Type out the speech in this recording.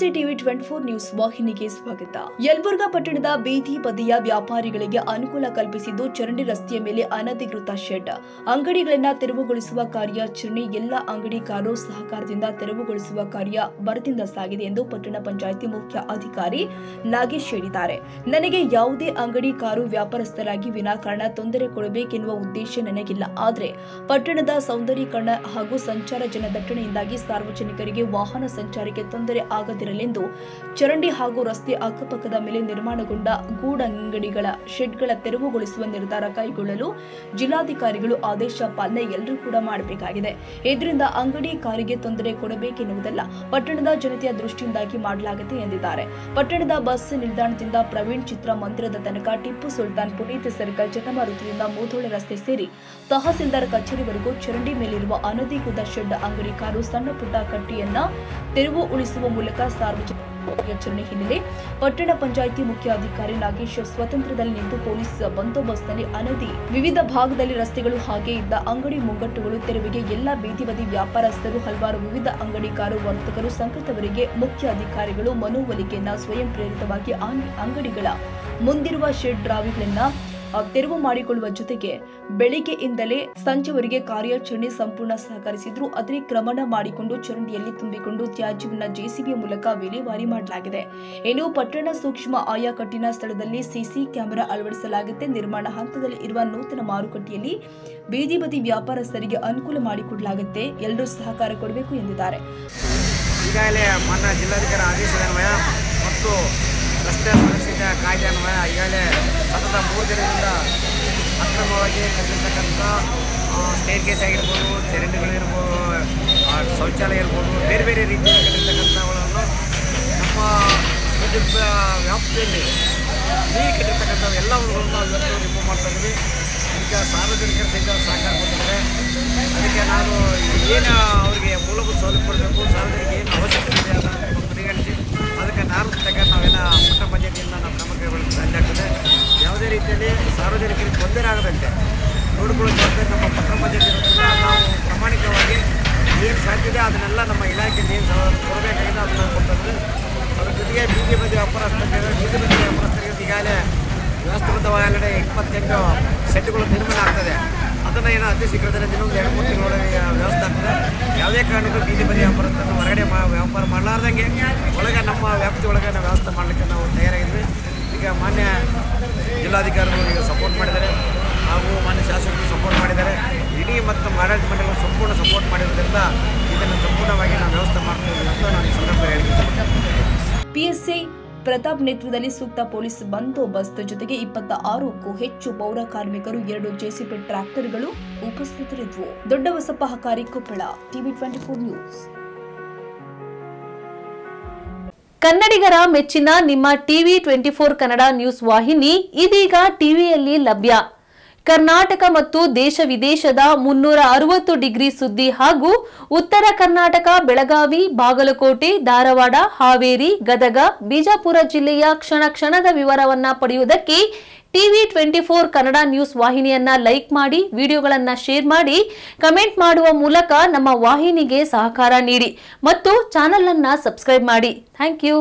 ನಮಸ್ತೆ TV 24 news ವಾಹಿನಿಗೆ ಸ್ವಾಗತ. ಯಲಬುರ್ಗಾ ಪಟ್ಟಣದ ಬೀದಿ ಬದಿಯ ವ್ಯಾಪಾರಿಗಳಿಗೆ ಅನುಕೂಲ ಕಲ್ಪಿಸಿದ್ದು ಚರಂಡಿ ರಸ್ತೆಯ ಮೇಲೆ ಅನಧಿಕೃತ ಶೆಡ್ ಅಂಗಡಿಗಳನ್ನು ತೆರವುಗೊಳಿಸುವ ಕಾರ್ಯಾಚರಣೆ ಎಲ್ಲ ಅಂಗಡಿಕಾರರು ಸಹಕಾರದಿಂದ ತೆರವುಗೊಳಿಸುವ ಕಾರ್ಯ ಭರದಿಂದ ಸಾಗಿದೆ ಎಂದು ಪಟ್ಟಣ ಪಂಚಾಯಿತಿ ಮುಖ್ಯ ಅಧಿಕಾರಿ ನಾಗೇಶ್ ಹೇಳಿದ್ದಾರೆ. ನನಗೆ ಯಾವುದೇ ಅಂಗಡಿಕಾರು ವ್ಯಾಪಾರಸ್ಥರಾಗಿ ವಿನಾಕಾರಣ ತೊಂದರೆ ಕೊಡಬೇಕೆನ್ನುವ ಉದ್ದೇಶ ನನಗಿಲ್ಲ. ಆದರೆ ಪಟ್ಟಣದ ಸೌಂದರ್ಯೀಕರಣ ಹಾಗೂ ಸಂಚಾರ ಜನದಟ್ಟಣೆಯಿಂದಾಗಿ ಸಾರ್ವಜನಿಕರಿಗೆ ವಾಹನ ಸಂಚಾರಕ್ಕೆ ತೊಂದರೆ ಆಗದಿರಲೆಂದು ಚರಂಡಿ ಹಾಗೂ ರಸ್ತೆ ಅಕ್ಕಪಕ್ಕದ ಮೇಲೆ ನಿರ್ಮಾಣಗೊಂಡ ಗೂಡಂಗಡಿಗಳ ಶೆಡ್ಗಳ ತೆರವುಗೊಳಿಸುವ ನಿರ್ಧಾರ ಕೈಗೊಳ್ಳಲು ಜಿಲ್ಲಾಧಿಕಾರಿಗಳು ಆದೇಶ ಪಾಲನೆ ಎಲ್ಲರೂ ಕೂಡ ಮಾಡಬೇಕಾಗಿದೆ. ಇದರಿಂದ ಅಂಗಡಿಕಾರರಿಗೆ ತೊಂದರೆ ಕೊಡಬೇಕೆನ್ನುವುದಲ್ಲ, ಪಟ್ಟಣದ ಜನತೆಯ ದೃಷ್ಟಿಯಿಂದಾಗಿ ಮಾಡಲಾಗಿದೆ ಎಂದಿದ್ದಾರೆ. ಪಟ್ಟಣದ ಬಸ್ ನಿಲ್ದಾಣದಿಂದ ಪ್ರವೀಣ್ ಚಿತ್ರ ಮಂದಿರದ ತನಕ ಟಿಪ್ಪು ಸುಲ್ತಾನ್ ಪುನೀತ್ ಸರ್ಕಲ್ ಚನ್ನಮ್ಮ ವೃತ್ತದಿಂದ ಮೂಧೋಳೆ ರಸ್ತೆ ಸೇರಿ ತಹಸೀಲ್ದಾರ್ ಕಚೇರಿವರೆಗೂ ಚರಂಡಿ ಮೇಲಿರುವ ಅನಧಿಕೃತ ಶೆಡ್ ಅಂಗಡಿಕಾರರು ಸಣ್ಣ ಪುಟ್ಟ ಕಟ್ಟಿಯನ್ನ ತೆರವು ಉಳಿಸುವ ಮೂಲಕ ಸಾರ್ವಜನಿಕ ಕಾರ್ಯಾಚರಣೆ ಹಿನ್ನೆಲೆ ಪಟ್ಟಣ ಪಂಚಾಯಿತಿ ಮುಖ್ಯ ಅಧಿಕಾರಿ ನಾಗೇಶ್ ಸ್ವತಂತ್ರದಲ್ಲಿ ನಿಂತು ಪೊಲೀಸ್ ಬಂದೋಬಸ್ತ್ನಲ್ಲಿ ಅನಧಿ ವಿವಿಧ ಭಾಗದಲ್ಲಿ ರಸ್ತೆಗಳು ಹಾಗೆ ಇದ್ದ ಅಂಗಡಿ ಮುಂಗಟ್ಟುಗಳು ತೆರವಿಗೆ ಎಲ್ಲ ಬೀದಿ ಬದಿ ವ್ಯಾಪಾರಸ್ಥರು ಹಲವಾರು ವಿವಿಧ ಅಂಗಡಿಕಾರರು ವರ್ತಕರು ಸಂಘದವರಿಗೆ ಮುಖ್ಯ ಅಧಿಕಾರಿಗಳು ಮನವೊಲಿಕೆಯನ್ನ ಸ್ವಯಂ ಪ್ರೇರಿತವಾಗಿ ಅಂಗಡಿಗಳ ಮುಂದಿರುವ ಶೆಡ್ ರಾವಿಗಳನ್ನ ತೆರವು ಮಾಡಿಕೊಳ್ಳುವ ಜೊತೆಗೆ ಬೆಳಿಗ್ಗೆಯಿಂದಲೇ ಸಂಜೆವರೆಗೆ ಕಾರ್ಯಾಚರಣೆ ಸಂಪೂರ್ಣ ಸಹಕರಿಸಿದ್ರು. ಅತಿಕ್ರಮಣ ಮಾಡಿಕೊಂಡು ಚರಂಡಿಯಲ್ಲಿ ತುಂಬಿಕೊಂಡು ತ್ಯಾಜ್ಯವನ್ನ ಜೆಸಿಬಿ ಮೂಲಕ ವಿಲೇವಾರಿ ಮಾಡಲಾಗಿದೆ. ಇನ್ನು ಪಟ್ಟಣ ಸೂಕ್ಷ್ಮ ಆಯಾಕಟ್ಟಿನ ಸ್ಥಳದಲ್ಲಿ ಸಿಸಿ ಕ್ಯಾಮೆರಾ ಅಳವಡಿಸಲಾಗುತ್ತೆ. ನಿರ್ಮಾಣ ಹಂತದಲ್ಲಿ ಇರುವ ನೂತನ ಮಾರುಕಟ್ಟೆಯಲ್ಲಿ ಬೀದಿ ಬದಿ ವ್ಯಾಪಾರಸ್ಥರಿಗೆ ಅನುಕೂಲ ಮಾಡಿಕೊಡಲಾಗುತ್ತೆ. ಎಲ್ಲರೂ ಸಹಕಾರ ಕೊಡಬೇಕು ಎಂದಿದ್ದಾರೆ. ಈಗಾಗಲೇ ಮಾನ್ಯ ಜಿಲ್ಲಾಧಿಕಾರಿ ಆದೇಶದನ್ವಯ ಮತ್ತು ರಸ್ತೆ ಸುರಕ್ಷತೆ ಕಾಯ್ದೆ ಅನ್ವಯ ಈಗಾಗಲೇ ಸತತ 3 ದಿನದಿಂದ ಅಕ್ರಮವಾಗಿ ಕಟ್ಟಿರ್ತಕ್ಕಂಥ ಸ್ಟೇರ್ ಕೇಸ್ ಆಗಿರ್ಬೋದು, ಚರಂಡಿಗಳಿರ್ಬೋದು, ಶೌಚಾಲಯ ಇರ್ಬೋದು, ಬೇರೆ ಬೇರೆ ರೀತಿಯಲ್ಲಿ ಕಟ್ಟಿರ್ತಕ್ಕಂಥವುಗಳನ್ನು ನಮ್ಮ ವ್ಯಾಪ್ತಿಯಲ್ಲಿ ನೀರು ಕಟ್ಟಿರ್ತಕ್ಕಂಥ ಎಲ್ಲವುಗಳನ್ನು ನಾವು ಇವತ್ತು ರಿಮೂವ್ ಮಾಡ್ತಾ ಇದ್ದೀವಿ. ಈಗ ಸಾರ್ವಜನಿಕರ ಸಹಿತ ಸಹಕಾರ ಕೊಟ್ಟಿದ್ದಾರೆ. ಅದಕ್ಕೆ ನಾನು ಏನು ಅವರಿಗೆ ಮೂಲಭೂತ ಸೌಲಭ್ಯ ಕೊಡಬೇಕು, ಸಾರ್ವಜನಿಕ ಏನು ಅವಶ್ಯಕತೆ ಇದೆ ಅದನ್ನು ಪರಿಗಣಿಸಿ ಅದಕ್ಕೆ ನಾವೆಲ್ಲ ಪಟ್ಟಣ ಪಂಚಾಯತಿಯಿಂದ ನಾವು ಕ್ರಮ ಕೈಗೊಳ್ಳಲು ಸಾಧ್ಯ ಆಗ್ತದೆ. ಯಾವುದೇ ರೀತಿಯಲ್ಲಿ ಸಾರ್ವಜನಿಕರಿಗೆ ತೊಂದರೆ ಆಗದಂತೆ ನೋಡಿಕೊಳ್ಳೋ ಜವಾಬ್ದಾರಿ ನಮ್ಮ ಪಟ್ಟಣ ಪಂಚಾಯತಿ ಇರೋದ್ರಿಂದ ನಾವು ಪ್ರಾಮಾಣಿಕವಾಗಿ ಏನು ಸಾಧ್ಯತೆ ಅದನ್ನೆಲ್ಲ ನಮ್ಮ ಇಲಾಖೆಯಿಂದ ಏನು ಕೊಡಬೇಕಾಗಿದೆ ಅದನ್ನು ಕೊಡ್ತಾರೆ. ಅದ್ರ ಜೊತೆಗೆ ಬೀದಿ ಬದಿ ವ್ಯಾಪಾರಸ್ಥರಿಗೆ ಈಗಾಗಲೇ ವ್ಯವಸ್ಥಿತವಾಗಲೇ 28 ಸೆಟ್ಗಳು ನಿರ್ಮಾಣ ಆಗ್ತದೆ. ಅದನ್ನು ಏನೋ ಅತಿ ಶೀಘ್ರದಲ್ಲಿ ಇನ್ನೊಂದು 2-3 ತಿಂಗಳೊಳಗೆ ವ್ಯವಸ್ಥೆ ಆಗ್ತದೆ. ಯಾವುದೇ ಕಾರಣಕ್ಕೂ ಬೀದಿ ಬದಿ ವ್ಯಾಪಾರಸ್ಥರನ್ನು ಹೊರಗಡೆ ವ್ಯಾಪಾರ ಮಾಡಲಾರ್ದಂಗೆ ಒಳಗೆ ನಮ್ಮ ವ್ಯಾಪ್ತಿ ಒಳಗೆ ನಾವು ವ್ಯವಸ್ಥೆ ಮಾಡಲಿಕ್ಕೆ ನಾವು ತಯಾರಾಗಿದ್ವಿ. ಈಗ ಮಾನ್ಯ ಜಿಲ್ಲಾಧಿಕಾರಿಗಳು ಈಗ ಸಪೋರ್ಟ್ ಮಾಡಿದ್ದಾರೆ ಹಾಗೂ ಮಾನ್ಯ ಶಾಸಕರು ಸಪೋರ್ಟ್ ಮಾಡಿದ್ದಾರೆ. ಇಡೀ ಮತ್ತು ಆಡಳಿತ ಮಂಡಳಿಗಳು ಸಂಪೂರ್ಣ ಸಪೋರ್ಟ್ ಮಾಡಿರೋದ್ರಿಂದ ಇದನ್ನು ಸಂಪೂರ್ಣವಾಗಿ ನಾವು ವ್ಯವಸ್ಥೆ ಮಾಡ್ತೀವಿ ಅಂತ ನಾನು ಈ ಸಂದರ್ಭದಲ್ಲಿ ಹೇಳಿದ್ದೇನೆ. ಪಿಎಸ್ಐ ಪ್ರತಾಪ್ ನೇತೃತ್ವದಲ್ಲಿ ಸೂಕ್ತ ಪೊಲೀಸ್ ಬಂದೋಬಸ್ತ್ ಜೊತೆಗೆ 26ಕ್ಕೂ ಹೆಚ್ಚು ಪೌರ ಕಾರ್ಮಿಕರು 2 ಜೆಸಿಬಿ ಟ್ರ್ಯಾಕ್ಟರ್ಗಳು ಉಪಸ್ಥಿತರಿದ್ವು. ದೊಡ್ಡ ಬಸಪ್ಪ ಹಕಾರಿ, ಕೊಪ್ಪಳ, ಟಿವಿ 24 ನ್ಯೂಸ್. ಕನ್ನಡಿಗರ ಮೆಚ್ಚಿನ ನಿಮ್ಮ ಟಿವಿ 24 ಕನ್ನಡ ನ್ಯೂಸ್ ವಾಹಿನಿ ಇದೀಗ ಟಿವಿಯಲ್ಲಿ ಲಭ್ಯ. ಕರ್ನಾಟಕ ಮತ್ತು ದೇಶ ವಿದೇಶದ 360 ಡಿಗ್ರಿ ಸುದ್ದಿ ಹಾಗೂ ಉತ್ತರ ಕರ್ನಾಟಕ, ಬೆಳಗಾವಿ, ಬಾಗಲಕೋಟೆ, ಧಾರವಾಡ, ಹಾವೇರಿ, ಗದಗ, ಬಿಜಾಪುರ ಜಿಲ್ಲೆಯ ಕ್ಷಣ ಕ್ಷಣದ ವಿವರವನ್ನ ಪಡೆಯುವುದಕ್ಕೆ ಟಿವಿ 24 ಕನ್ನಡ ನ್ಯೂಸ್ ವಾಹಿನಿಯನ್ನ ಲೈಕ್ ಮಾಡಿ, ವಿಡಿಯೋಗಳನ್ನ ಶೇರ್ ಮಾಡಿ, ಕಮೆಂಟ್ ಮಾಡುವ ಮೂಲಕ ನಮ್ಮ ವಾಹಿನಿಗೆ ಸಹಕಾರ ನೀಡಿ ಮತ್ತು ಚಾನೆಲ್ ಅನ್ನ ಸಬ್ಸ್ಕ್ರೈಬ್ ಮಾಡಿ. Thank you.